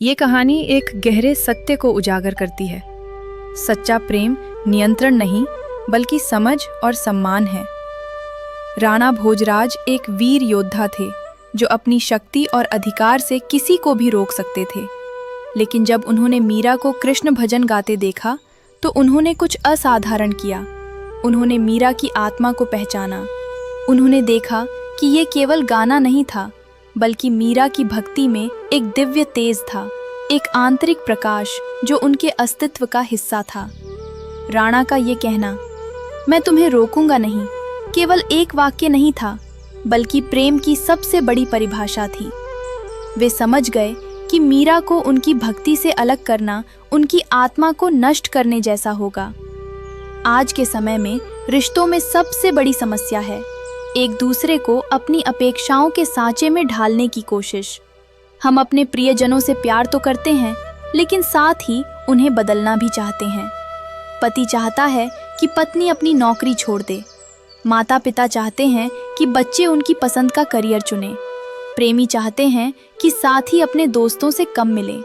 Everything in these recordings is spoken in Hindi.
ये कहानी एक गहरे सत्य को उजागर करती है। सच्चा प्रेम नियंत्रण नहीं बल्कि समझ और सम्मान है। राणा भोजराज एक वीर योद्धा थे जो अपनी शक्ति और अधिकार से किसी को भी रोक सकते थे। लेकिन जब उन्होंने मीरा को कृष्ण भजन गाते देखा तो उन्होंने कुछ असाधारण किया। उन्होंने मीरा की आत्मा को पहचाना। उन्होंने देखा कि ये केवल गाना नहीं था बल्कि मीरा की भक्ति में एक दिव्य तेज था, एक आंतरिक प्रकाश जो उनके अस्तित्व का हिस्सा था। राणा का ये कहना, मैं तुम्हें रोकूंगा नहीं, केवल एक वाक्य नहीं था बल्कि प्रेम की सबसे बड़ी परिभाषा थी। वे समझ गए कि मीरा को उनकी भक्ति से अलग करना उनकी आत्मा को नष्ट करने जैसा होगा। आज के समय में रिश्तों में सबसे बड़ी समस्या है एक दूसरे को अपनी अपेक्षाओं के सांचे में ढालने की कोशिश। हम अपने प्रियजनों से प्यार तो करते हैं लेकिन साथ ही उन्हें बदलना भी चाहते हैं। पति चाहता है कि पत्नी अपनी नौकरी छोड़ दे। माता पिता चाहते हैं कि बच्चे उनकी पसंद का करियर चुने। प्रेमी चाहते हैं कि साथी अपने दोस्तों से कम मिले।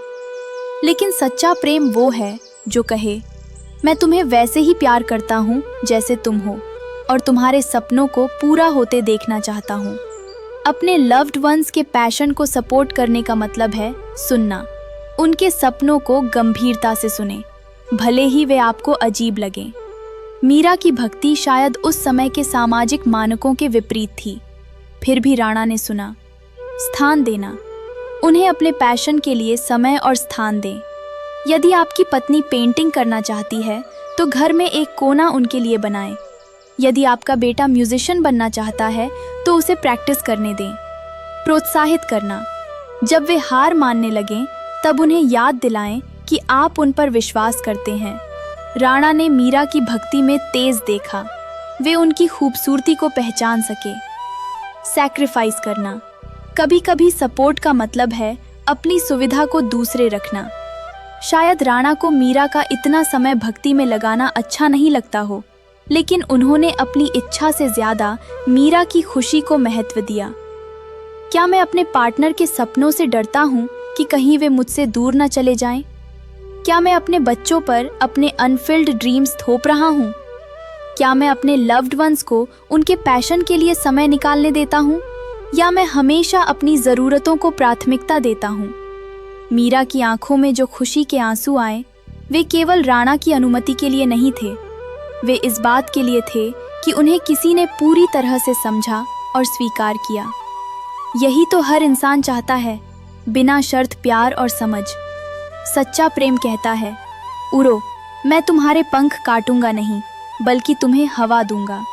लेकिन सच्चा प्रेम वो है जो कहे, मैं तुम्हें वैसे ही प्यार करता हूँ जैसे तुम हो और तुम्हारे सपनों को पूरा होते देखना चाहता हूँ। अपने लव्ड वंस के पैशन को सपोर्ट करने का मतलब है सुनना। उनके सपनों को गंभीरता से सुने, भले ही वे आपको अजीब लगें। मीरा की भक्ति शायद उस समय के सामाजिक मानकों के विपरीत थी, फिर भी राणा ने सुना। स्थान देना, उन्हें अपने पैशन के लिए समय और स्थान दें। यदि आपकी पत्नी पेंटिंग करना चाहती है तो घर में एक कोना उनके लिए बनाएं। यदि आपका बेटा म्यूजिशियन बनना चाहता है तो उसे प्रैक्टिस करने दें। प्रोत्साहित करना, जब वे हार मानने लगें तब उन्हें याद दिलाएं कि आप उन पर विश्वास करते हैं। राणा ने मीरा की भक्ति में तेज देखा, वे उनकी खूबसूरती को पहचान सके। सैक्रिफाइस करना, कभी कभी सपोर्ट का मतलब है अपनी सुविधा को दूसरे रखना। शायद राणा को मीरा का इतना समय भक्ति में लगाना अच्छा नहीं लगता हो, लेकिन उन्होंने अपनी इच्छा से ज्यादा मीरा की खुशी को महत्व दिया। क्या मैं अपने पार्टनर के सपनों से डरता हूँ कि कहीं वे मुझसे दूर न चले जाएं? क्या मैं अपने बच्चों पर अपने अनफिल्ड ड्रीम्स थोप रहा हूँ? क्या मैं अपने लव्ड वंस को उनके पैशन के लिए समय निकालने देता हूँ, या मैं हमेशा अपनी ज़रूरतों को प्राथमिकता देता हूँ? मीरा की आंखों में जो खुशी के आंसू आए, वे केवल राणा की अनुमति के लिए नहीं थे, वे इस बात के लिए थे कि उन्हें किसी ने पूरी तरह से समझा और स्वीकार किया। यही तो हर इंसान चाहता है, बिना शर्त प्यार और समझ। सच्चा प्रेम कहता है, उड़ो, मैं तुम्हारे पंख काटूंगा नहीं बल्कि तुम्हें हवा दूंगा।